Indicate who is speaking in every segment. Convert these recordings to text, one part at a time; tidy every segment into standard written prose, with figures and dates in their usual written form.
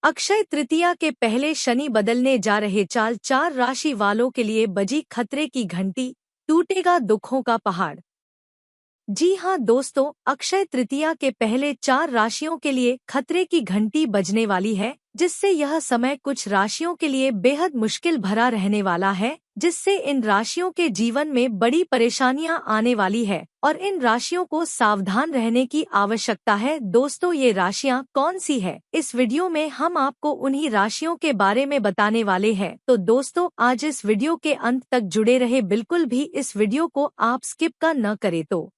Speaker 1: अक्षय तृतीया के पहले शनि बदलने जा रहे चाल, 4 राशि वालों के लिए बजी खतरे की घंटी, टूटेगा दुखों का पहाड़। जी हां दोस्तों, अक्षय तृतीया के पहले 4 राशियों के लिए खतरे की घंटी बजने वाली है, जिससे यह समय कुछ राशियों के लिए बेहद मुश्किल भरा रहने वाला है, जिससे इन राशियों के जीवन में बड़ी परेशानियां आने वाली है और इन राशियों को सावधान रहने की आवश्यकता है। दोस्तों, ये राशियां कौन सी है, इस वीडियो में हम आपको उन्हीं राशियों के बारे में बताने वाले हैं। तो दोस्तों, आज इस वीडियो के अंत तक जुड़े रहे, बिल्कुल भी इस वीडियो को आप स्किप का न करें। तो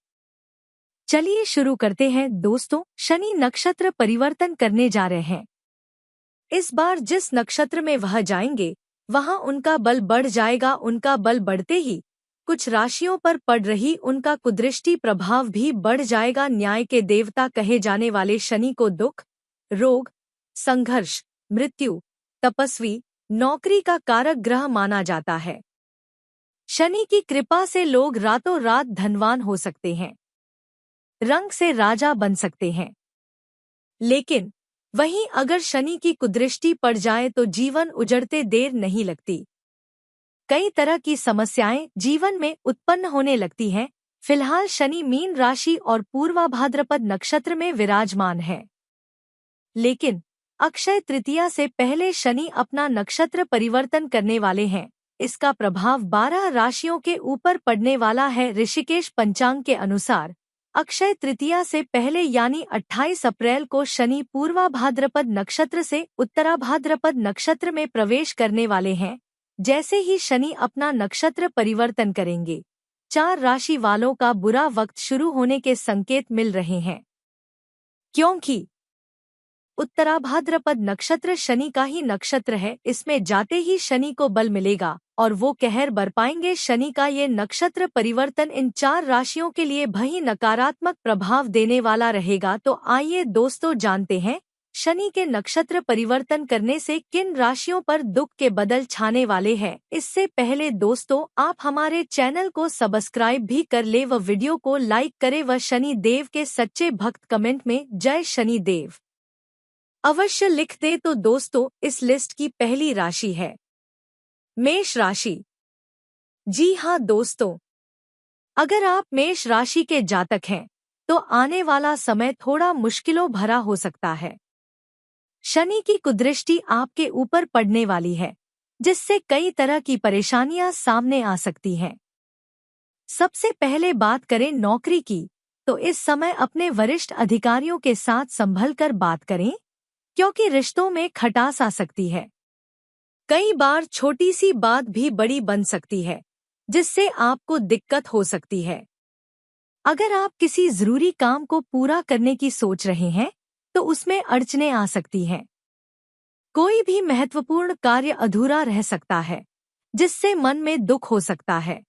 Speaker 1: चलिए शुरू करते हैं। दोस्तों, शनि नक्षत्र परिवर्तन करने जा रहे हैं। इस बार जिस नक्षत्र में वह जाएंगे वहां उनका बल बढ़ जाएगा। उनका बल बढ़ते ही कुछ राशियों पर पड़ रही उनका कुदृष्टि प्रभाव भी बढ़ जाएगा। न्याय के देवता कहे जाने वाले शनि को दुख, रोग, संघर्ष, मृत्यु, तपस्वी, नौकरी का कारक ग्रह माना जाता है। शनि की कृपा से लोग रातों रात धनवान हो सकते हैं, रंग से राजा बन सकते हैं। लेकिन वहीं अगर शनि की कुदृष्टि पड़ जाए तो जीवन उजड़ते देर नहीं लगती। कई तरह की समस्याएं जीवन में उत्पन्न होने लगती हैं। फिलहाल शनि मीन राशि और पूर्वा भाद्रपद नक्षत्र में विराजमान है, लेकिन अक्षय तृतीया से पहले शनि अपना नक्षत्र परिवर्तन करने वाले हैं। इसका प्रभाव 12 राशियों के ऊपर पड़ने वाला है। ऋषिकेश पंचांग के अनुसार अक्षय तृतीया से पहले यानी 28 अप्रैल को शनि पूर्वा भाद्रपद नक्षत्र से उत्तरा भाद्रपद नक्षत्र में प्रवेश करने वाले हैं। जैसे ही शनि अपना नक्षत्र परिवर्तन करेंगे, 4 राशि वालों का बुरा वक्त शुरू होने के संकेत मिल रहे हैं, क्योंकि उत्तरा भाद्रपद नक्षत्र शनि का ही नक्षत्र है। इसमें जाते ही शनि को बल मिलेगा और वो कहर बरपाएंगे। शनि का ये नक्षत्र परिवर्तन इन 4 राशियों के लिए भई नकारात्मक प्रभाव देने वाला रहेगा। तो आइए दोस्तों जानते हैं, शनि के नक्षत्र परिवर्तन करने से किन राशियों पर दुख के बदल छाने वाले हैं। इससे पहले दोस्तों, आप हमारे चैनल को सब्सक्राइब भी कर ले व वीडियो को लाइक करे व शनि देव के सच्चे भक्त कमेंट में जय शनि देव अवश्य लिख दे। तो दोस्तों, इस लिस्ट की पहली राशि है मेष राशि। जी हां दोस्तों, अगर आप मेष राशि के जातक हैं तो आने वाला समय थोड़ा मुश्किलों भरा हो सकता है। शनि की कुदृष्टि आपके ऊपर पड़ने वाली है, जिससे कई तरह की परेशानियां सामने आ सकती हैं। सबसे पहले बात करें नौकरी की, तो इस समय अपने वरिष्ठ अधिकारियों के साथ संभल कर बात करें, क्योंकि रिश्तों में खटास आ सकती है। कई बार छोटी सी बात भी बड़ी बन सकती है, जिससे आपको दिक्कत हो सकती है। अगर आप किसी जरूरी काम को पूरा करने की सोच रहे हैं तो उसमें अड़चनें आ सकती हैं। कोई भी महत्वपूर्ण कार्य अधूरा रह सकता है, जिससे मन में दुख हो सकता है।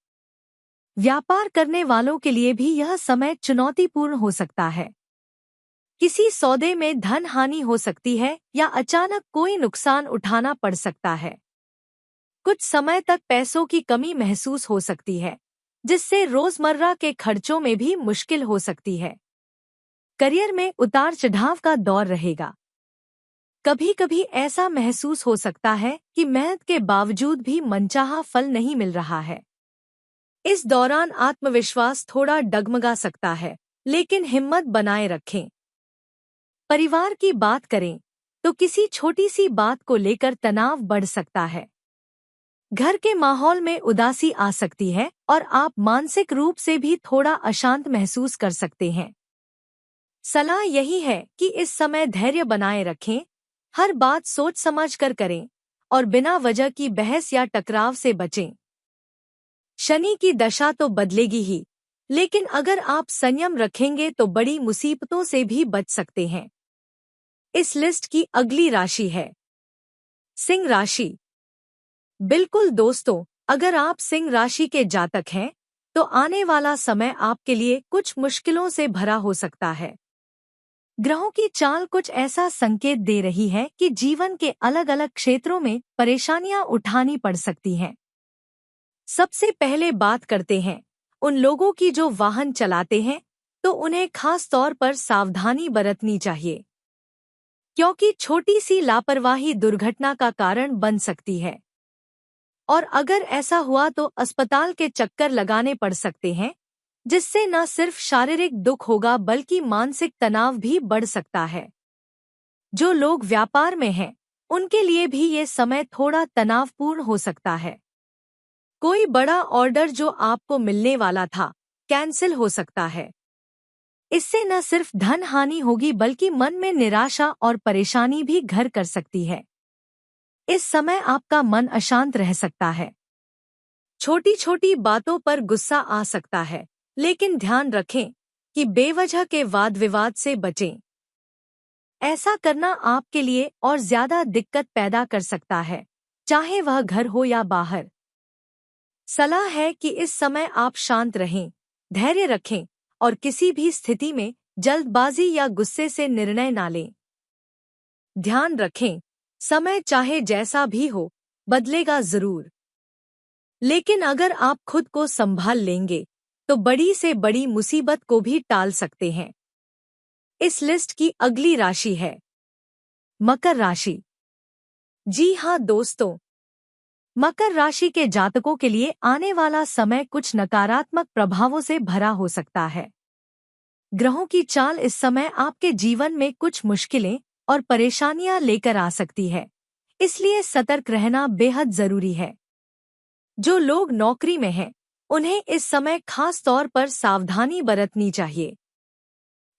Speaker 1: व्यापार करने वालों के लिए भी यह समय चुनौतीपूर्ण हो सकता है। किसी सौदे में धन हानि हो सकती है या अचानक कोई नुकसान उठाना पड़ सकता है। कुछ समय तक पैसों की कमी महसूस हो सकती है, जिससे रोजमर्रा के खर्चों में भी मुश्किल हो सकती है। करियर में उतार चढ़ाव का दौर रहेगा। कभी कभी ऐसा महसूस हो सकता है कि मेहनत के बावजूद भी मनचाहा फल नहीं मिल रहा है। इस दौरान आत्मविश्वास थोड़ा डगमगा सकता है, लेकिन हिम्मत बनाए रखें। परिवार की बात करें तो किसी छोटी सी बात को लेकर तनाव बढ़ सकता है। घर के माहौल में उदासी आ सकती है और आप मानसिक रूप से भी थोड़ा अशांत महसूस कर सकते हैं। सलाह यही है कि इस समय धैर्य बनाए रखें, हर बात सोच समझ कर करें और बिना वजह की बहस या टकराव से बचें। शनि की दशा तो बदलेगी ही, लेकिन अगर आप संयम रखेंगे तो बड़ी मुसीबतों से भी बच सकते हैं। इस लिस्ट की अगली राशि है सिंह राशि। बिल्कुल दोस्तों, अगर आप सिंह राशि के जातक हैं तो आने वाला समय आपके लिए कुछ मुश्किलों से भरा हो सकता है। ग्रहों की चाल कुछ ऐसा संकेत दे रही है कि जीवन के अलग अलग क्षेत्रों में परेशानियां उठानी पड़ सकती हैं। सबसे पहले बात करते हैं उन लोगों की जो वाहन चलाते हैं, तो उन्हें खास तौर पर सावधानी बरतनी चाहिए। क्योंकि छोटी सी लापरवाही दुर्घटना का कारण बन सकती है। और अगर ऐसा हुआ तो अस्पताल के चक्कर लगाने पड़ सकते हैं, जिससे न सिर्फ शारीरिक दुख होगा बल्कि मानसिक तनाव भी बढ़ सकता है। जो लोग व्यापार में हैं, उनके लिए भी ये समय थोड़ा तनावपूर्ण हो सकता है। कोई बड़ा ऑर्डर जो आपको मिलने वाला था, कैंसिल हो सकता है। इससे न सिर्फ धन हानि होगी बल्कि मन में निराशा और परेशानी भी घर कर सकती है। इस समय आपका मन अशांत रह सकता है। छोटी छोटी बातों पर गुस्सा आ सकता है, लेकिन ध्यान रखें कि बेवजह के वाद विवाद से बचें। ऐसा करना आपके लिए और ज्यादा दिक्कत पैदा कर सकता है, चाहे वह घर हो या बाहर। सलाह है कि इस समय आप शांत रहें, धैर्य रखें और किसी भी स्थिति में जल्दबाजी या गुस्से से निर्णय ना लें। ध्यान रखें, समय चाहे जैसा भी हो, बदलेगा जरूर। लेकिन अगर आप खुद को संभाल लेंगे, तो बड़ी से बड़ी मुसीबत को भी टाल सकते हैं। इस लिस्ट की अगली राशि है मकर राशि। जी हाँ दोस्तों, मकर राशि के जातकों के लिए आने वाला समय कुछ नकारात्मक प्रभावों से भरा हो सकता है। ग्रहों की चाल इस समय आपके जीवन में कुछ मुश्किलें और परेशानियां लेकर आ सकती है, इसलिए सतर्क रहना बेहद जरूरी है। जो लोग नौकरी में हैं, उन्हें इस समय खास तौर पर सावधानी बरतनी चाहिए।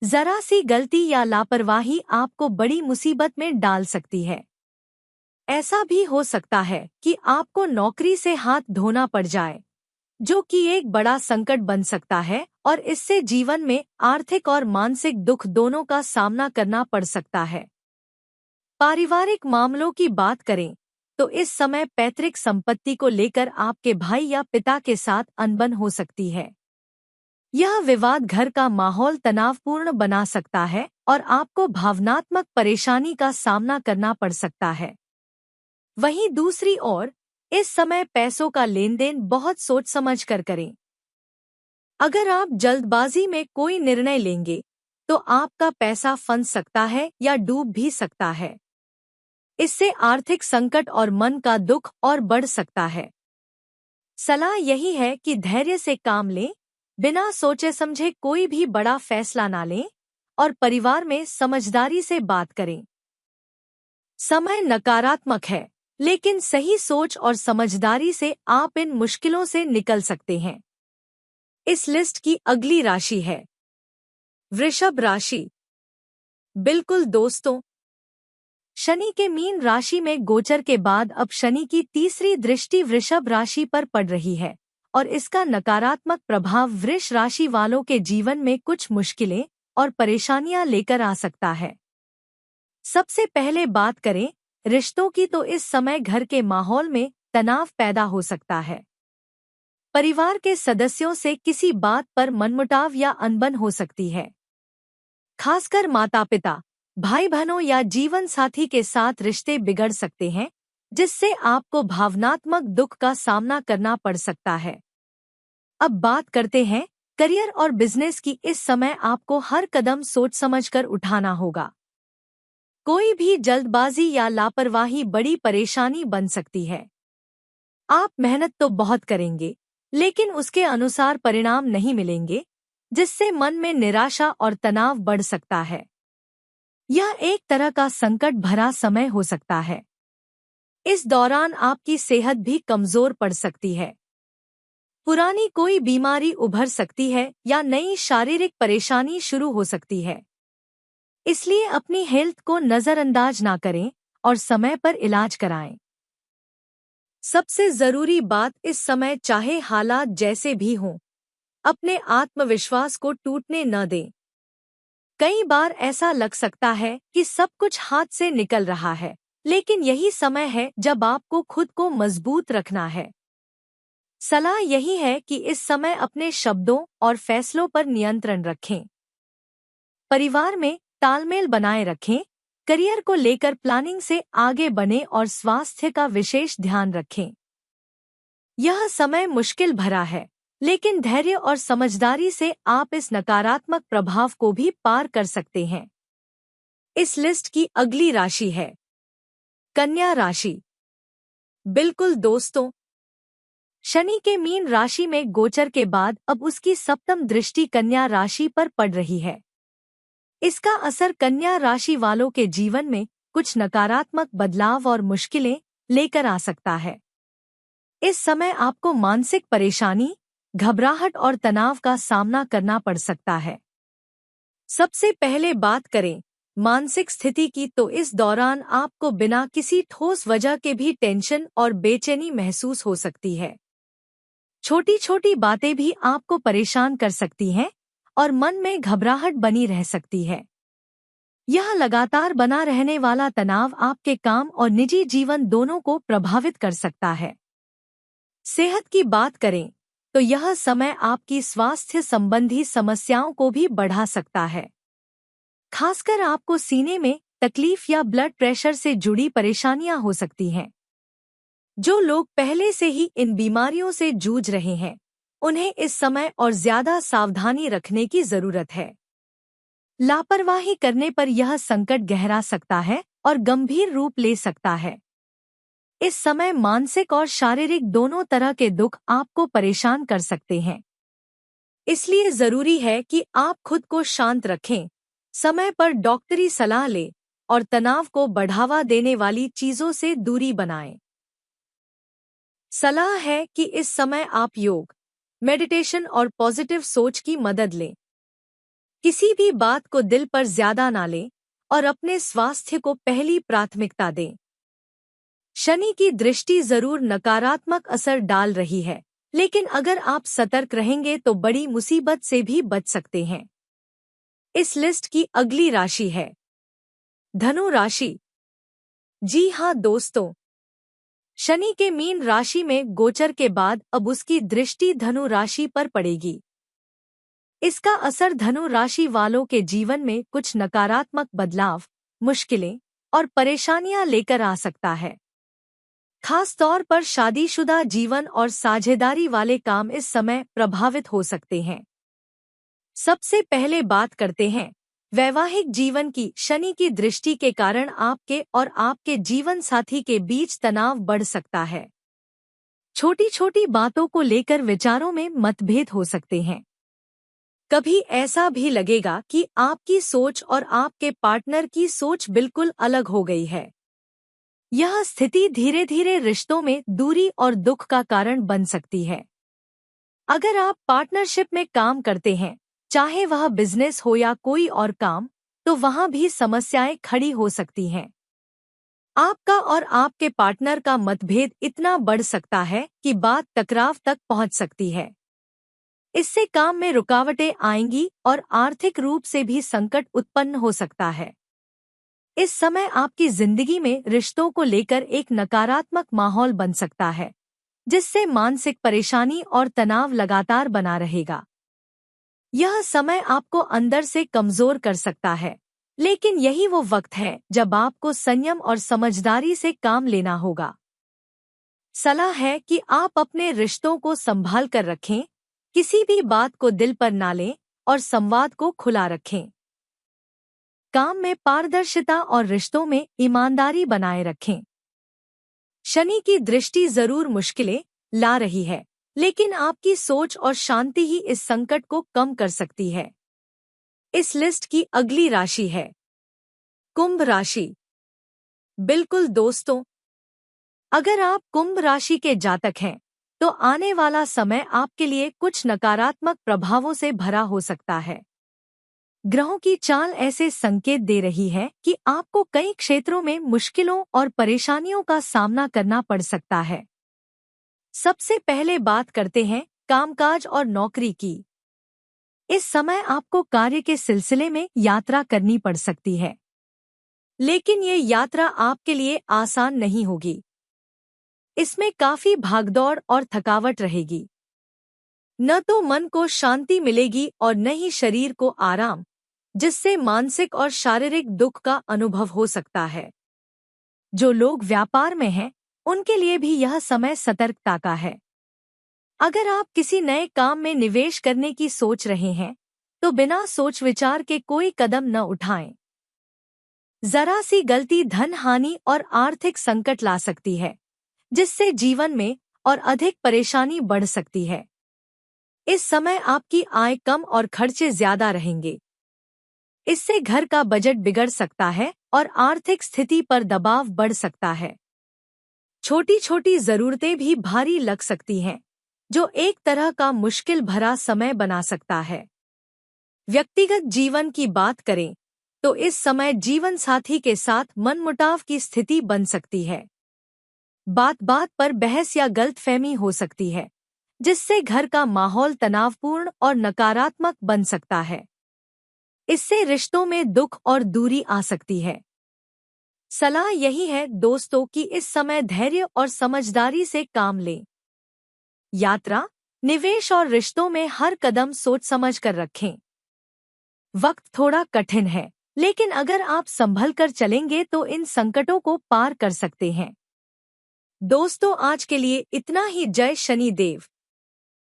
Speaker 1: जरा सी गलती या लापरवाही आपको बड़ी मुसीबत में डाल सकती है। ऐसा भी हो सकता है कि आपको नौकरी से हाथ धोना पड़ जाए, जो कि एक बड़ा संकट बन सकता है और इससे जीवन में आर्थिक और मानसिक दुख दोनों का सामना करना पड़ सकता है। पारिवारिक मामलों की बात करें तो इस समय पैतृक संपत्ति को लेकर आपके भाई या पिता के साथ अनबन हो सकती है। यह विवाद घर का माहौल तनावपूर्ण बना सकता है और आपको भावनात्मक परेशानी का सामना करना पड़ सकता है। वहीं दूसरी ओर, इस समय पैसों का लेन देन बहुत सोच समझ कर करें। अगर आप जल्दबाजी में कोई निर्णय लेंगे, तो आपका पैसा फंस सकता है या डूब भी सकता है। इससे आर्थिक संकट और मन का दुख और बढ़ सकता है। सलाह यही है कि धैर्य से काम लें, बिना सोचे समझे कोई भी बड़ा फैसला ना लें और परिवार में समझदारी से बात करें। समय नकारात्मक है, लेकिन सही सोच और समझदारी से आप इन मुश्किलों से निकल सकते हैं। इस लिस्ट की अगली राशि है वृषभ राशि। बिल्कुल दोस्तों, शनि के मीन राशि में गोचर के बाद अब शनि की तीसरी दृष्टि वृषभ राशि पर पड़ रही है और इसका नकारात्मक प्रभाव वृष राशि वालों के जीवन में कुछ मुश्किलें और परेशानियां लेकर आ सकता है। सबसे पहले बात करें रिश्तों की, तो इस समय घर के माहौल में तनाव पैदा हो सकता है। परिवार के सदस्यों से किसी बात पर मनमुटाव या अनबन हो सकती है। खासकर माता-पिता, भाई बहनों या जीवन साथी के साथ रिश्ते बिगड़ सकते हैं, जिससे आपको भावनात्मक दुख का सामना करना पड़ सकता है। अब बात करते हैं करियर और बिजनेस की। इस समय आपको हर कदम सोच समझकर उठाना होगा। कोई भी जल्दबाजी या लापरवाही बड़ी परेशानी बन सकती है। आप मेहनत तो बहुत करेंगे, लेकिन उसके अनुसार परिणाम नहीं मिलेंगे, जिससे मन में निराशा और तनाव बढ़ सकता है। यह एक तरह का संकट भरा समय हो सकता है। इस दौरान आपकी सेहत भी कमजोर पड़ सकती है। पुरानी कोई बीमारी उभर सकती है या नई शारीरिक परेशानी शुरू हो सकती है। इसलिए अपनी हेल्थ को नजरअंदाज ना करें और समय पर इलाज कराएं। सबसे जरूरी बात, इस समय चाहे हालात जैसे भी हों, अपने आत्मविश्वास को टूटने न दें। कई बार ऐसा लग सकता है कि सब कुछ हाथ से निकल रहा है, लेकिन यही समय है जब आपको खुद को मजबूत रखना है। सलाह यही है कि इस समय अपने शब्दों और फैसलों पर नियंत्रण रखें। परिवार में तालमेल बनाए रखें, करियर को लेकर प्लानिंग से आगे बढ़ें और स्वास्थ्य का विशेष ध्यान रखें। यह समय मुश्किल भरा है, लेकिन धैर्य और समझदारी से आप इस नकारात्मक प्रभाव को भी पार कर सकते हैं। इस लिस्ट की अगली राशि है कन्या राशि। बिल्कुल दोस्तों, शनि के मीन राशि में गोचर के बाद अब उसकी सप्तम दृष्टि कन्या राशि पर पड़ रही है। इसका असर कन्या राशि वालों के जीवन में कुछ नकारात्मक बदलाव और मुश्किलें लेकर आ सकता है। इस समय आपको मानसिक परेशानी, घबराहट और तनाव का सामना करना पड़ सकता है। सबसे पहले बात करें मानसिक स्थिति की, तो इस दौरान आपको बिना किसी ठोस वजह के भी टेंशन और बेचैनी महसूस हो सकती है। छोटी छोटी बातें भी आपको परेशान कर सकती हैं और मन में घबराहट बनी रह सकती है। यह लगातार बना रहने वाला तनाव आपके काम और निजी जीवन दोनों को प्रभावित कर सकता है। सेहत की बात करें तो यह समय आपकी स्वास्थ्य संबंधी समस्याओं को भी बढ़ा सकता है। खासकर आपको सीने में तकलीफ या ब्लड प्रेशर से जुड़ी परेशानियां हो सकती हैं। जो लोग पहले से ही इन बीमारियों से जूझ रहे हैं, उन्हें इस समय और ज्यादा सावधानी रखने की जरूरत है। लापरवाही करने पर यह संकट गहरा सकता है और गंभीर रूप ले सकता है। इस समय मानसिक और शारीरिक दोनों तरह के दुख आपको परेशान कर सकते हैं। इसलिए जरूरी है कि आप खुद को शांत रखें, समय पर डॉक्टरी सलाह लें और तनाव को बढ़ावा देने वाली चीजों से दूरी बनाएं। सलाह है कि इस समय आप योग, मेडिटेशन और पॉजिटिव सोच की मदद लें। किसी भी बात को दिल पर ज्यादा ना लें और अपने स्वास्थ्य को पहली प्राथमिकता दें। शनि की दृष्टि जरूर नकारात्मक असर डाल रही है, लेकिन अगर आप सतर्क रहेंगे तो बड़ी मुसीबत से भी बच सकते हैं। इस लिस्ट की अगली राशि है धनु राशि। जी हाँ दोस्तों, शनि के मीन राशि में गोचर के बाद अब उसकी दृष्टि धनु राशि पर पड़ेगी। इसका असर धनु राशि वालों के जीवन में कुछ नकारात्मक बदलाव, मुश्किलें और परेशानियां लेकर आ सकता है। खास तौर पर शादीशुदा जीवन और साझेदारी वाले काम इस समय प्रभावित हो सकते हैं। सबसे पहले बात करते हैं वैवाहिक जीवन की। शनि की दृष्टि के कारण आपके और आपके जीवन साथी के बीच तनाव बढ़ सकता है। छोटी छोटी बातों को लेकर विचारों में मतभेद हो सकते हैं। कभी ऐसा भी लगेगा कि आपकी सोच और आपके पार्टनर की सोच बिल्कुल अलग हो गई है। यह स्थिति धीरे धीरे रिश्तों में दूरी और दुख का कारण बन सकती है। अगर आप पार्टनरशिप में काम करते हैं, चाहे वह बिजनेस हो या कोई और काम, तो वहां भी समस्याएं खड़ी हो सकती हैं। आपका और आपके पार्टनर का मतभेद इतना बढ़ सकता है कि बात टकराव तक पहुंच सकती है। इससे काम में रुकावटें आएंगी और आर्थिक रूप से भी संकट उत्पन्न हो सकता है। इस समय आपकी जिंदगी में रिश्तों को लेकर एक नकारात्मक माहौल बन सकता है, जिससे मानसिक परेशानी और तनाव लगातार बना रहेगा। यह समय आपको अंदर से कमजोर कर सकता है, लेकिन यही वो वक्त है जब आपको संयम और समझदारी से काम लेना होगा। सलाह है कि आप अपने रिश्तों को संभाल कर रखें, किसी भी बात को दिल पर ना लें और संवाद को खुला रखें। काम में पारदर्शिता और रिश्तों में ईमानदारी बनाए रखें। शनि की दृष्टि जरूर मुश्किलें ला रही है, लेकिन आपकी सोच और शांति ही इस संकट को कम कर सकती है। इस लिस्ट की अगली राशि है कुंभ राशि। बिल्कुल दोस्तों, अगर आप कुंभ राशि के जातक हैं, तो आने वाला समय आपके लिए कुछ नकारात्मक प्रभावों से भरा हो सकता है। ग्रहों की चाल ऐसे संकेत दे रही है कि आपको कई क्षेत्रों में मुश्किलों और परेशानियों का सामना करना पड़ सकता है। सबसे पहले बात करते हैं कामकाज और नौकरी की। इस समय आपको कार्य के सिलसिले में यात्रा करनी पड़ सकती है, लेकिन ये यात्रा आपके लिए आसान नहीं होगी। इसमें काफी भागदौड़ और थकावट रहेगी। न तो मन को शांति मिलेगी और न ही शरीर को आराम, जिससे मानसिक और शारीरिक दुख का अनुभव हो सकता है। जो लोग व्यापार में हैं, उनके लिए भी यह समय सतर्कता का है। अगर आप किसी नए काम में निवेश करने की सोच रहे हैं, तो बिना सोच विचार के कोई कदम न उठाएं। जरा सी गलती धन हानि और आर्थिक संकट ला सकती है, जिससे जीवन में और अधिक परेशानी बढ़ सकती है। इस समय आपकी आय कम और खर्चे ज्यादा रहेंगे। इससे घर का बजट बिगड़ सकता है और आर्थिक स्थिति पर दबाव बढ़ सकता है। छोटी छोटी जरूरतें भी भारी लग सकती हैं, जो एक तरह का मुश्किल भरा समय बना सकता है। व्यक्तिगत जीवन की बात करें तो इस समय जीवन साथी के साथ मनमुटाव की स्थिति बन सकती है। बात बात पर बहस या गलतफहमी हो सकती है, जिससे घर का माहौल तनावपूर्ण और नकारात्मक बन सकता है। इससे रिश्तों में दुख और दूरी आ सकती है। सलाह यही है दोस्तों कि इस समय धैर्य और समझदारी से काम लें। यात्रा, निवेश और रिश्तों में हर कदम सोच समझ कर रखें। वक्त थोड़ा कठिन है, लेकिन अगर आप संभल कर चलेंगे तो इन संकटों को पार कर सकते हैं। दोस्तों, आज के लिए इतना ही। जय शनिदेव।